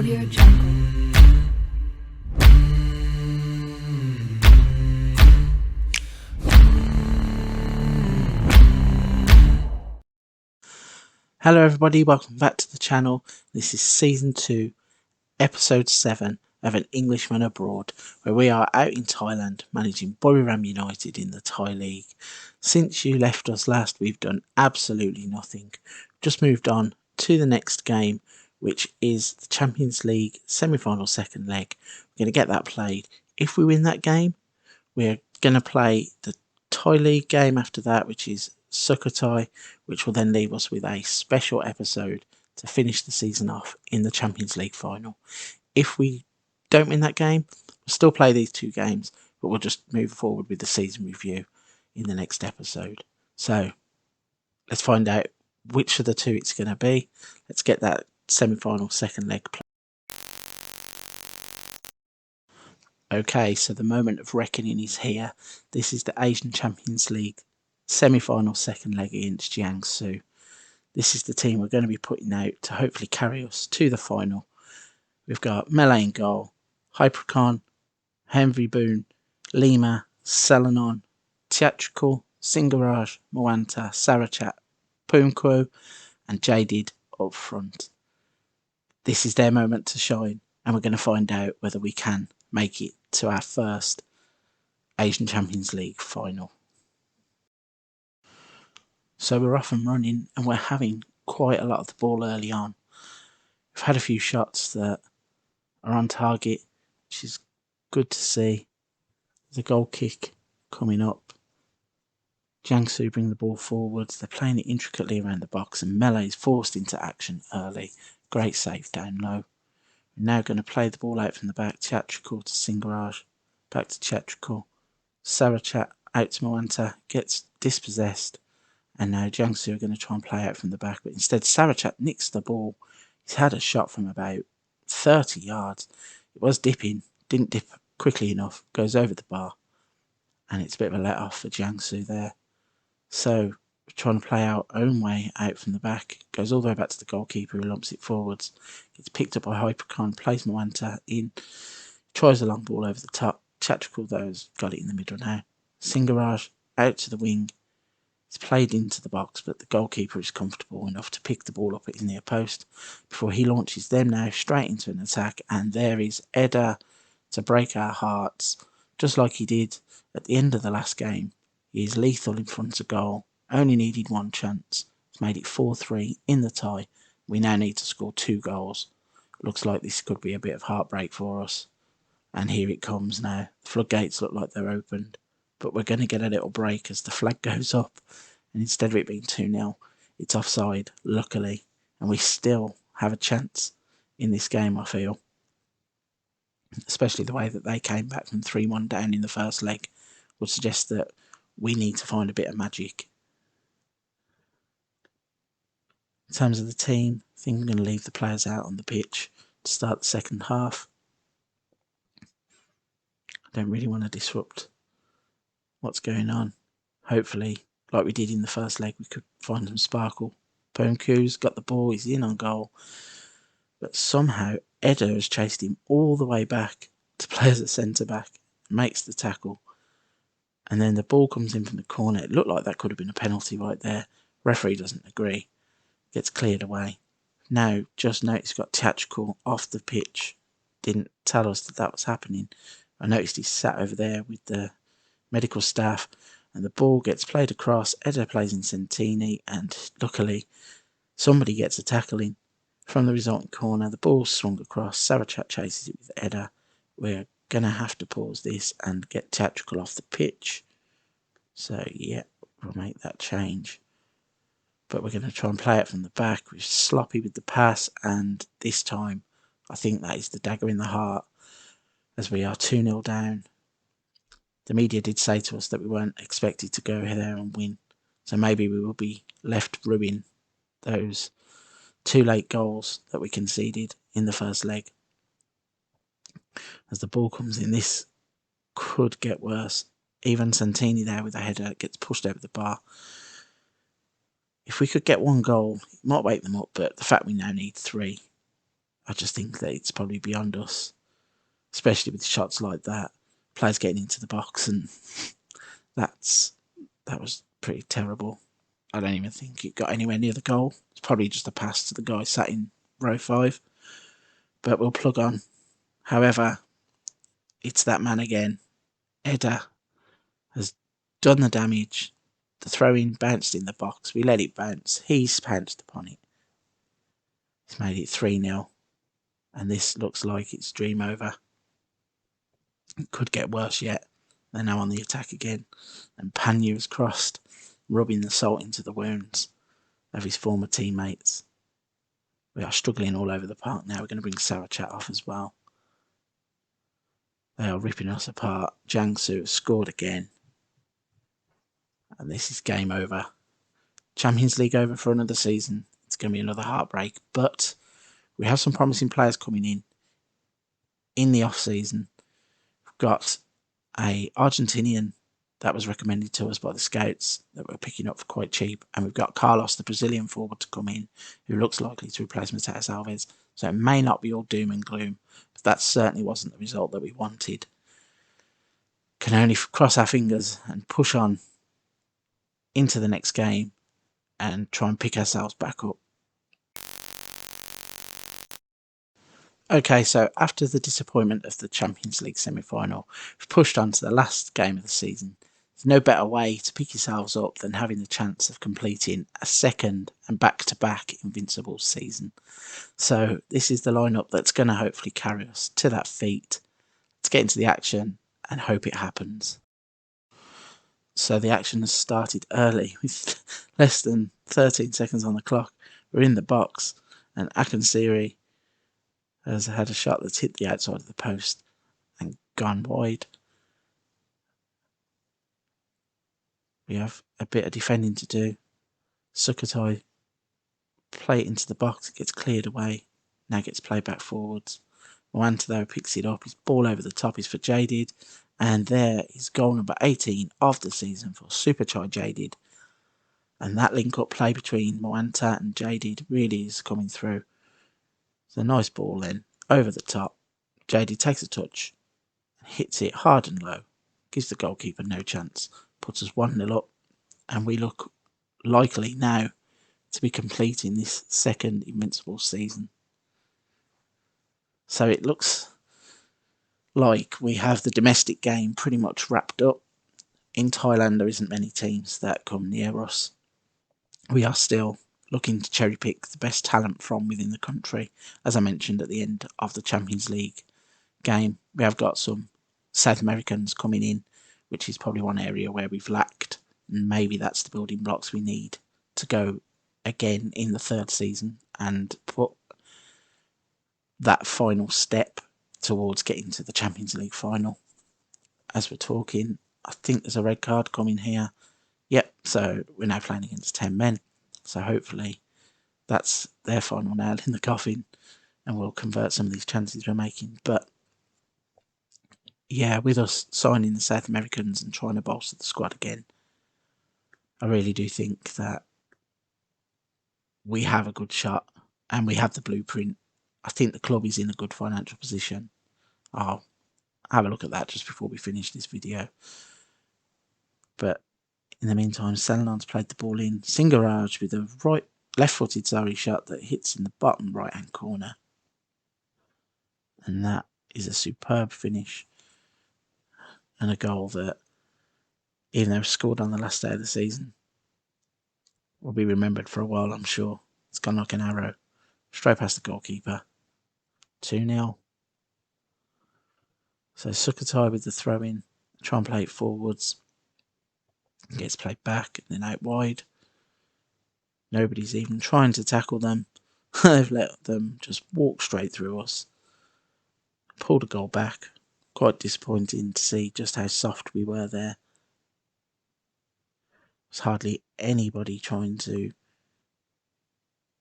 Audio Jungle. Hello everybody, welcome back to the channel. This is Season 2, Episode 7 of An Englishman Abroad, where we are out in Thailand managing Buriram United in the Thai League. Since you left us last, we've done absolutely nothing. Just moved on to the next game, which is the Champions League semi-final second leg. We're going to get that played. If we win that game, we're going to play the Thai League game after that, which is Sukhothai, which will then leave us with a special episode to finish the season off in the Champions League final. If we don't win that game, we'll still play these two games, but we'll just move forward with the season review in the next episode. So let's find out which of the two it's going to be. Let's get that semi-final second leg play. Okay, so the moment of reckoning is here. This is the Asian Champions League semi-final second leg against Jiangsu. This is the team we're going to be putting out to hopefully carry us to the final. We've got Melee in goal, HEARTBREAK, Henry, Lima, Selenon, Theatrical, Singaraj, Mwanta, Sarachat, Pumquo and Jaded up front. This is their moment to shine, and we're going to find out whether we can make it to our first Asian Champions League final. So we're off and running, and we're having quite a lot of the ball early on. We've had a few shots that are on target, which is good to see. There's a goal kick coming up. Jiangsu bring the ball forwards. They're playing it intricately around the box, and Melee is forced into action early. Great save down low. We're now going to play the ball out from the back. Theatrical to Singaraj. Back to Theatrical. Sarachat out to Mwanta. Gets dispossessed. And now Jiangsu are going to try and play out from the back. But instead Sarachat nicks the ball. He's had a shot from about 30 yards. It was dipping. Didn't dip quickly enough. Goes over the bar. And it's a bit of a let off for Jiangsu there. So we're trying to play our own way out from the back. Goes all the way back to the goalkeeper who lumps it forwards. Gets picked up by HEARTBREAK. Plays Mwanta in. Tries a long ball over the top. Theatrical though has got it in the middle now. Singaraj out to the wing. It's played into the box, but the goalkeeper is comfortable enough to pick the ball up at his near post before he launches them now straight into an attack. And there is Eder to break our hearts, just like he did at the end of the last game. He is lethal in front of goal, only needed one chance. He's made it 4-3 in the tie. We now need to score 2 goals. Looks like this could be a bit of heartbreak for us. And here it comes now. The floodgates look like they're opened. But we're going to get a little break as the flag goes up. And instead of it being 2-0, it's offside, luckily. And we still have a chance in this game, I feel. Especially the way that they came back from 3-1 down in the first leg would suggest that we need to find a bit of magic. In terms of the team, I think I'm going to leave the players out on the pitch to start the second half. I don't really want to disrupt what's going on. Hopefully, like we did in the first leg, we could find some sparkle. Pumquo's got the ball, he's in on goal. But somehow, Eder has chased him all the way back to play as a centre-back. Makes the tackle. And then the ball comes in from the corner. It looked like that could have been a penalty right there. Referee doesn't agree. Gets cleared away. Now, just noticed got Theatrical off the pitch. Didn't tell us that was happening. I noticed he sat over there with the medical staff, and the ball gets played across. Eder plays in Centini, and luckily somebody gets a tackle in from the resulting corner. The ball's swung across. Sarachat chases it with Eder. We're going to have to pause this and get Theatrical off the pitch. So yeah, we'll make that change. But we're going to try and play it from the back. We're sloppy with the pass, and this time I think that is the dagger in the heart as we are 2-0 down. The media did say to us that we weren't expected to go there and win. So maybe we will be left ruining those 2 late goals that we conceded in the first leg. As the ball comes in, this could get worse. Even Santini there with a header gets pushed over the bar. If we could get 1 goal, it might wake them up, but the fact we now need 3 I just think that it's probably beyond us, especially with shots like that. Players getting into the box, and that was pretty terrible. I don't even think it got anywhere near the goal. It's probably just a pass to the guy sat in row 5. But we'll plug on. However, it's that man again. Eder has done the damage. The throw-in bounced in the box. We let it bounce. He's pounced upon it. He's made it 3-0. And this looks like it's dream over. It could get worse yet. They're now on the attack again. And Panyu has crossed, rubbing the salt into the wounds of his former teammates. We are struggling all over the park now. We're going to bring Sarachat off as well. They are ripping us apart. Jiangsu has scored again. And this is game over. Champions League over for another season. It's going to be another heartbreak. But we have some promising players coming in the off-season. We've got a Argentinian that was recommended to us by the scouts that we're picking up for quite cheap. And we've got Carlos, the Brazilian forward, to come in, who looks likely to replace Mateus Alves. So it may not be all doom and gloom, but that certainly wasn't the result that we wanted. Can only cross our fingers and push on into the next game and try and pick ourselves back up. Okay, so after the disappointment of the Champions League semi-final, we've pushed on to the last game of the season. There's no better way to pick yourselves up than having the chance of completing a second and back-to-back Invincibles season. So this is the lineup that's going to hopefully carry us to that feat. Let's get into the action and hope it happens. So the action has started early with less than 13 seconds on the clock. We're in the box and Akansiri has had a shot that's hit the outside of the post and gone wide. We have a bit of defending to do. Sukhothai play it into the box, it gets cleared away, now gets played back forwards. Moanta though picks it up, his ball over the top is for Jadid, and there is goal number 18 of the season for Superchai Jadid. And that link-up play between Moanta and Jadid really is coming through. It's a nice ball then, over the top. Jadid takes a touch and hits it hard and low. Gives the goalkeeper no chance. Puts us 1-0 up, and we look likely now to be completing this second Invincible season. So it looks like we have the domestic game pretty much wrapped up. In Thailand, there isn't many teams that come near us. We are still looking to cherry pick the best talent from within the country. As I mentioned at the end of the Champions League game, we have got some South Americans coming in, which is probably one area where we've lacked. And maybe that's the building blocks we need to go again in the third season and put that final step towards getting to the Champions League final. As we're talking, I think there's a red card coming here. Yep, so we're now playing against 10 men. So hopefully that's their final nail in the coffin and we'll convert some of these chances we're making. But yeah, with us signing the South Americans and trying to bolster the squad again, I really do think that we have a good shot and we have the blueprint. I think the club is in a good financial position. I'll have a look at that just before we finish this video. But in the meantime, Salanon's played the ball in. Singaraj with a left-footed shot that hits in the bottom right-hand corner. And that is a superb finish. And a goal that, even though it was scored on the last day of the season, will be remembered for a while, I'm sure. It's gone like an arrow. Straight past the goalkeeper. 2-0. So Sukhothai with the throw-in. Try and play it forwards. Gets played back and then out wide. Nobody's even trying to tackle them. They've let them just walk straight through us. Pulled a goal back. Quite disappointing to see just how soft we were there. There's hardly anybody trying to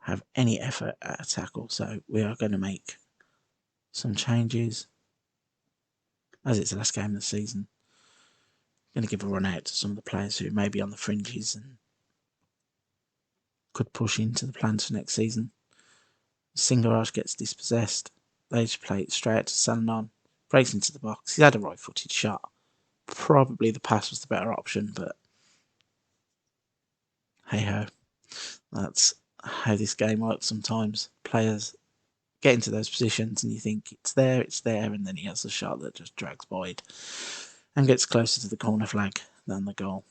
have any effort at a tackle, so we are going to make some changes. As it's the last game of the season, going to give a run out to some of the players who may be on the fringes and could push into the plans for next season. Singaraj gets dispossessed. They just play it straight out to Selenon. Breaks into the box. He's had a right-footed shot. Probably the pass was the better option, but hey-ho. That's how this game works sometimes. Players get into those positions and you think it's there, and then he has a shot that just drags wide and gets closer to the corner flag than the goal.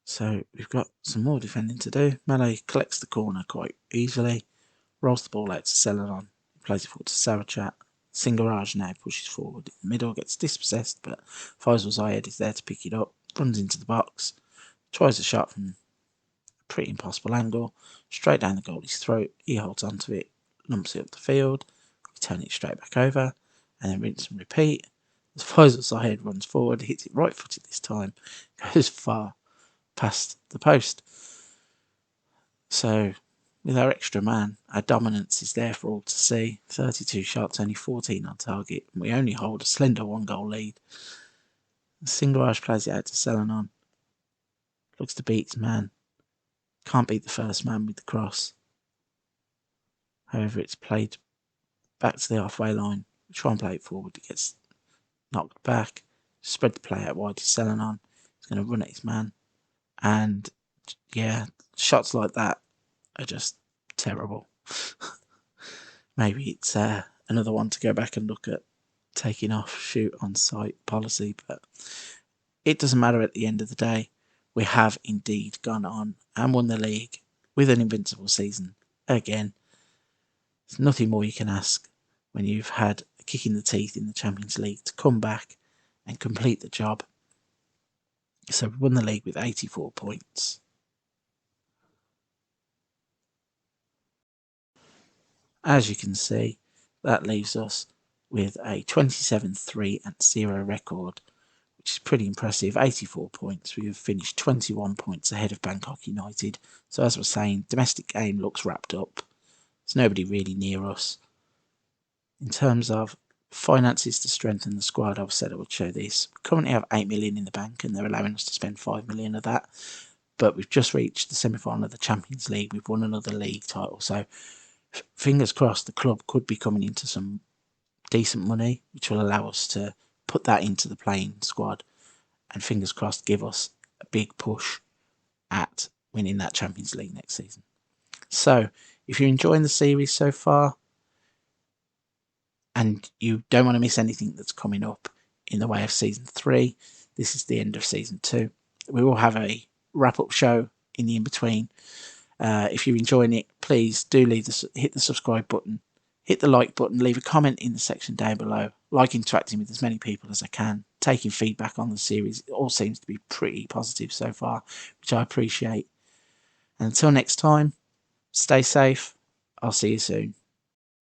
So we've got some more defending to do. Malay collects the corner quite easily, rolls the ball out to Selenon, plays it forward to Sarachat. Singaraj now pushes forward in the middle, gets dispossessed, but Faisal Zayed is there to pick it up, runs into the box, tries a shot from a pretty impossible angle, straight down the goalie's throat. He holds onto it, lumps it up the field, we turn it straight back over, and then rinse and repeat. As Faisal Zayed runs forward, hits it right-footed this time, goes far past the post. So with our extra man, our dominance is there for all to see. 32 shots, only 14 on target, and we only hold a slender 1-goal lead. Singaraj plays it out to Selenon. Looks to beat his man. Can't beat the first man with the cross. However, it's played back to the halfway line. We try and play it forward. It gets knocked back. Spread the play out wide to Selenon. He's going to run at his man. And yeah, shots like that are just terrible. Maybe it's another one to go back and look at taking off shoot on sight policy, but it doesn't matter at the end of the day. We have indeed gone on and won the league with an invincible season again. There's nothing more you can ask when you've had a kick in the teeth in the Champions League to come back and complete the job. So we won the league with 84 points. As you can see, that leaves us with a 27-3-0 record, which is pretty impressive. 84 points. We have finished 21 points ahead of Bangkok United. So as we're saying, domestic game looks wrapped up. There's nobody really near us. In terms of finances to strengthen the squad, I've said I would show this. We currently have 8 million in the bank and they're allowing us to spend 5 million of that. But we've just reached the semi-final of the Champions League. We've won another league title. So fingers crossed the club could be coming into some decent money, which will allow us to put that into the playing squad and fingers crossed give us a big push at winning that Champions League next season. So if you're enjoying the series so far and you don't want to miss anything that's coming up in the way of season 3, this is the end of season 2. We will have a wrap-up show in the in-between. If you're enjoying it, please do hit the subscribe button, hit the like button, leave a comment in the section down below. Like interacting with as many people as I can, taking feedback on the series. It all seems to be pretty positive so far, which I appreciate. And until next time, stay safe. I'll see you soon.